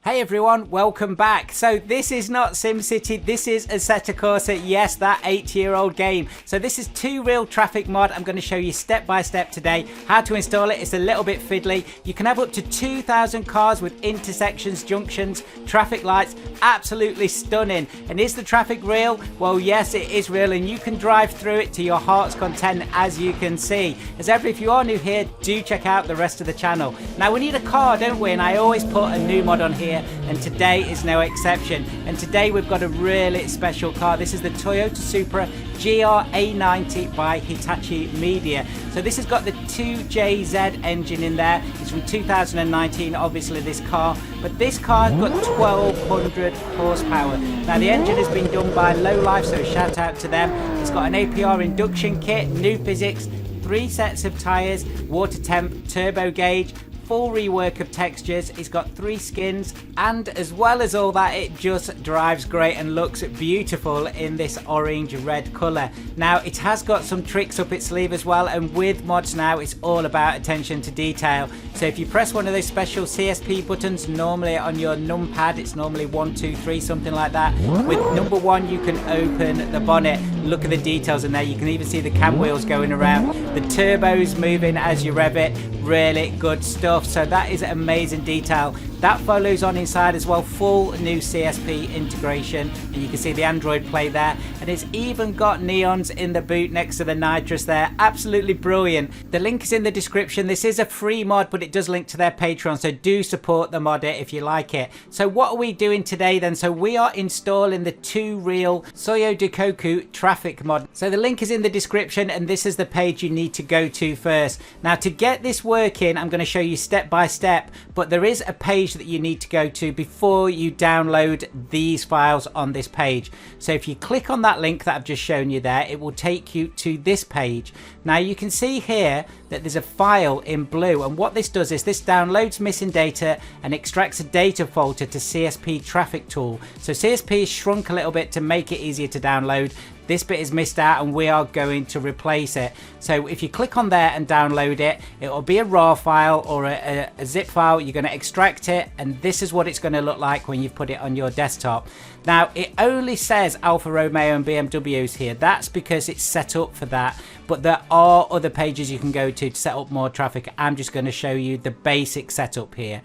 Hey everyone, welcome back. So this is not SimCity, this is Assetto Corsa, yes, that 8-year-old game. So this is two real traffic mod. I'm going to show you step by step today how to install it. It's a little bit fiddly. You can have up to 2,000 cars with intersections, junctions, traffic lights. Absolutely stunning. And is the traffic real? Well, yes, it is real, and you can drive through it to your heart's content, as you can see. As ever, if you are new here, do check out the rest of the channel. Now, we need a car, don't we? And I always put a new mod on here, and today is no exception. And today we've got a really special car. This is the Toyota Supra GR A90 by Hitachi Media. So this has got the 2JZ engine in there. It's from 2019, obviously, this car, but this car's got 1200 horsepower. Now the engine has been done by Low Life, so shout out to them. It's got an APR induction kit, new physics, 3 sets of tyres, water temp, turbo gauge, full rework of textures. It's got 3 skins, and as well as all that, it just drives great and looks beautiful in this orange red colour. Now it has got some tricks up its sleeve as well, and with mods now it's all about attention to detail. So if you press one of those special CSP buttons, normally on your numpad, it's normally 1, 2, 3, something like that. With number 1 you can open the bonnet. Look at the details in there. You can even see the cam wheels going around, the turbos moving as you rev it. Really good stuff. So that is amazing detail. That follows on inside as well, full new CSP integration, and you can see the Android Play there, and it's even got neons in the boot next to the nitrous there. Absolutely brilliant. The link is in the description. This is a free mod, but it does link to their Patreon, so do support the modder if you like it. So what are we doing today then? So we are installing the 2 real Soyo Dukoku traffic mod. So the link is in the description, and this is the page you need to go to first. Now to get this working, I'm going to show you step by step, but there is a page that you need to go to before you download these files on this page. So if you click on that link that I've just shown you there, it will take you to this page. Now you can see here that there's a file in blue, and what this does is this downloads missing data and extracts a data folder to CSP traffic tool. So CSP is shrunk a little bit to make it easier to download. This bit is missed out, and we are going to replace it. So if you click on there and download it, it will be a RAW file or a zip file. You're going to extract it, and this is what it's going to look like when you've put it on your desktop. Now it only says Alfa Romeo and BMWs here. That's because it's set up for that, but there are other pages you can go to set up more traffic. I'm just going to show you the basic setup here.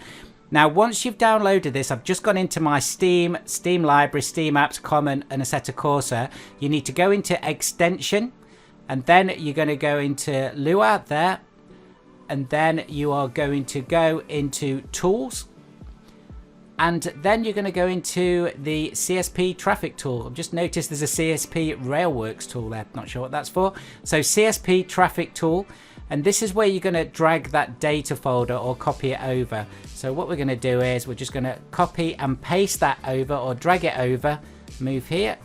Now once you've downloaded this, I've just gone into my Steam library, Steam apps, Common and Assetto Corsa. You need to go into extension, and then you're going to go into Lua there, and then you are going to go into tools, and then you're going to go into the CSP traffic tool. I've just noticed there's a CSP Railworks tool there, not sure what that's for. So CSP traffic tool, and this is where you're going to drag that data folder or copy it over. So what we're going to do is we're just going to copy and paste that over, or drag it over, move here,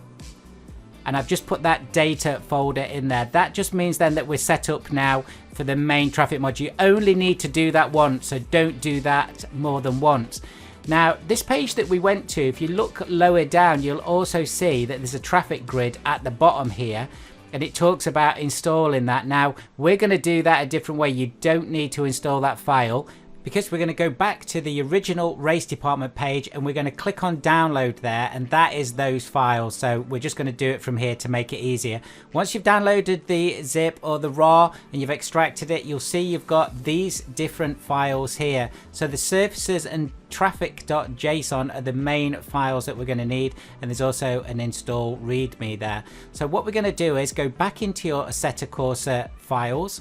and I've just put that data folder in there. That just means then that we're set up now for the main traffic mod. You only need to do that once, so don't do that more than once. Now this page that we went to, if you look lower down, you'll also see that there's a traffic grid at the bottom here, and it talks about installing that. Now we're going to do that a different way. You don't need to install that file, because we're going to go back to the original race department page, and we're going to click on download there, and that is those files. So we're just going to do it from here to make it easier. Once you've downloaded the zip or the raw and you've extracted it, you'll see you've got these different files here. So the surfaces and traffic.json are the main files that we're going to need, and there's also an install readme there. So what we're going to do is go back into your Assetto Corsa files,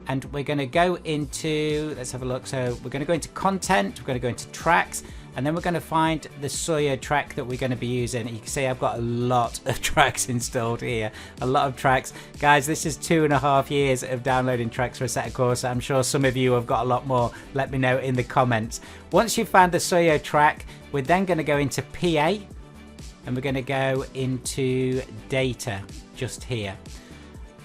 and we're going to go into, let's have a look. So we're going to go into content, we're going to go into tracks, and then we're going to find the Soyo track that we're going to be using. You can see I've got a lot of tracks installed here, a lot of tracks. Guys, this is 2.5 years of downloading tracks for Assetto Corsa. I'm sure some of you have got a lot more. Let me know in the comments. Once you've found the Soyo track, we're then going to go into PA, and we're going to go into data just here.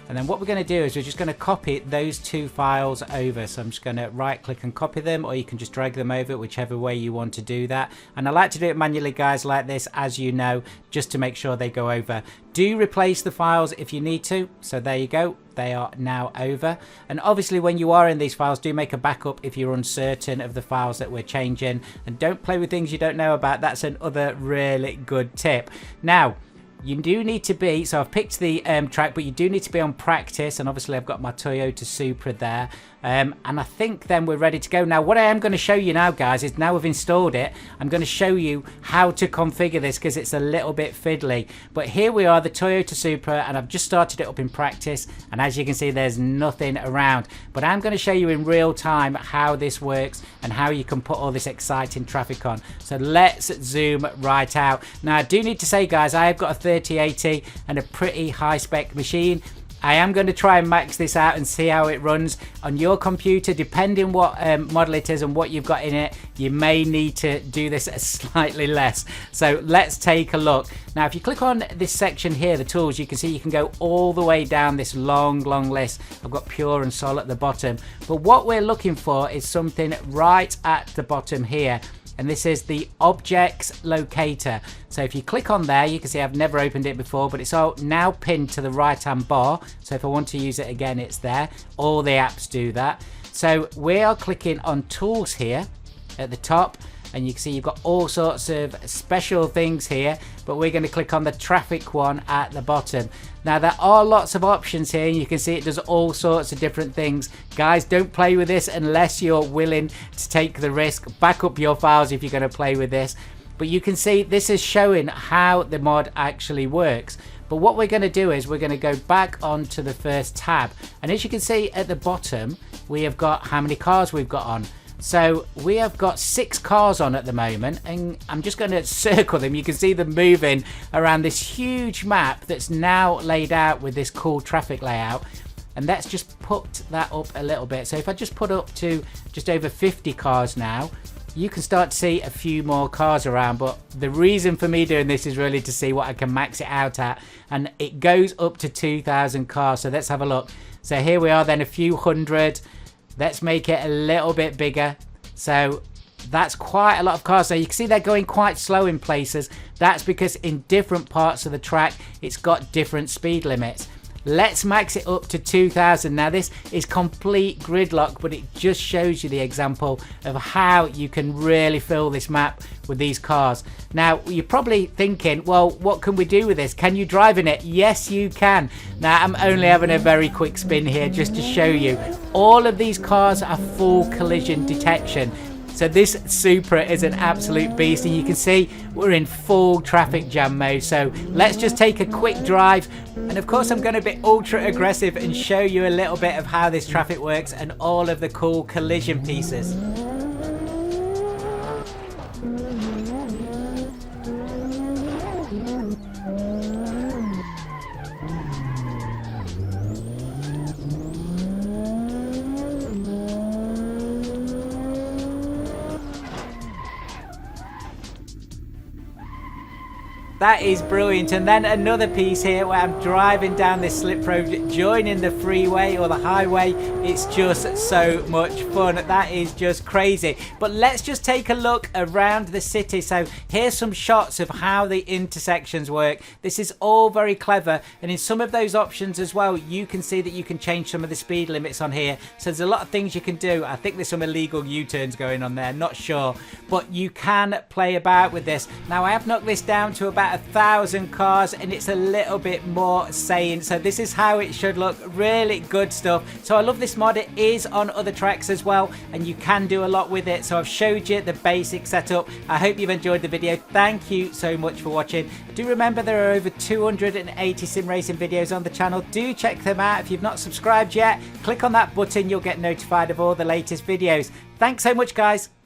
And then what we're going to do is we're just going to copy those two files over. So I'm just going to right click and copy them, or you can just drag them over, whichever way you want to do that. And I like to do it manually, guys, like this, as you know, just to make sure they go over. Do replace the files if you need to. So there you go. They are now over. And obviously when you are in these files, do make a backup if you're uncertain of the files that we're changing. And don't play with things you don't know about. That's another really good tip. Now, you do need to be, so I've picked the track, but you do need to be on practice. And obviously I've got my Toyota Supra there. And I think then we're ready to go. Now, what I am going to show you now, guys, is now we've installed it, I'm going to show you how to configure this because it's a little bit fiddly. But here we are, the Toyota Supra, and I've just started it up in practice. And as you can see, there's nothing around. But I'm going to show you in real time how this works and how you can put all this exciting traffic on. So let's zoom right out. Now, I do need to say, guys, I have got a 3080 and a pretty high spec machine. I am going to try and max this out and see how it runs on your computer. Depending what model it is and what you've got in it, you may need to do this slightly less. So let's take a look. Now, if you click on this section here, the tools, you can see you can go all the way down this long list. I've got Pure and Sol at the bottom. But what we're looking for is something right at the bottom here. And this is the Objects Locator. So if you click on there, you can see I've never opened it before, but it's all now pinned to the right hand bar. So if I want to use it again, it's there. All the apps do that. So we are clicking on Tools here at the top, and you can see you've got all sorts of special things here, but we're going to click on the traffic one at the bottom. Now, there are lots of options here, and you can see it does all sorts of different things. Guys, don't play with this unless you're willing to take the risk. Back up your files if you're going to play with this. But you can see this is showing how the mod actually works. But what we're going to do is we're going to go back onto the first tab. And as you can see at the bottom, we have got how many cars we've got on. So we have got 6 cars on at the moment, and I'm just going to circle them. You can see them moving around this huge map that's now laid out with this cool traffic layout. And let's just put that up a little bit. So if I just put up to just over 50 cars now, you can start to see a few more cars around. But the reason for me doing this is really to see what I can max it out at. And it goes up to 2,000 cars. So let's have a look. So here we are then, a few hundred. Let's make it a little bit bigger. So that's quite a lot of cars. So you can see they're going quite slow in places. That's because in different parts of the track, it's got different speed limits. Let's max it up to 2,000. Now, this is complete gridlock, but it just shows you the example of how you can really fill this map with these cars. Now, you're probably thinking, well, what can we do with this? Can you drive in it? Yes, you can. Now, I'm only having a very quick spin here just to show you. All of these cars are full collision detection. So this Supra is an absolute beast, and you can see we're in full traffic jam mode. So let's just take a quick drive. And of course, I'm going to be ultra aggressive and show you a little bit of how this traffic works and all of the cool collision pieces. That is brilliant. And then another piece here where I'm driving down this slip road, joining the freeway or the highway. It's just so much fun. That is just crazy. But let's just take a look around the city. So here's some shots of how the intersections work. This is all very clever. And in some of those options as well, you can see that you can change some of the speed limits on here. So there's a lot of things you can do. I think there's some illegal U-turns going on there, not sure. But you can play about with this. Now, I have knocked this down to about 1,000 cars, and it's a little bit more sane. So this is how it should look. Really good stuff. So I love this mod. It is on other tracks as well, and you can do a lot with it. So I've showed you the basic setup. I hope you've enjoyed the video. Thank you so much for watching. Do remember there are over 280 sim racing videos on the channel. Do check them out. If you've not subscribed yet, click on that button. You'll get notified of all the latest videos. Thanks so much, guys.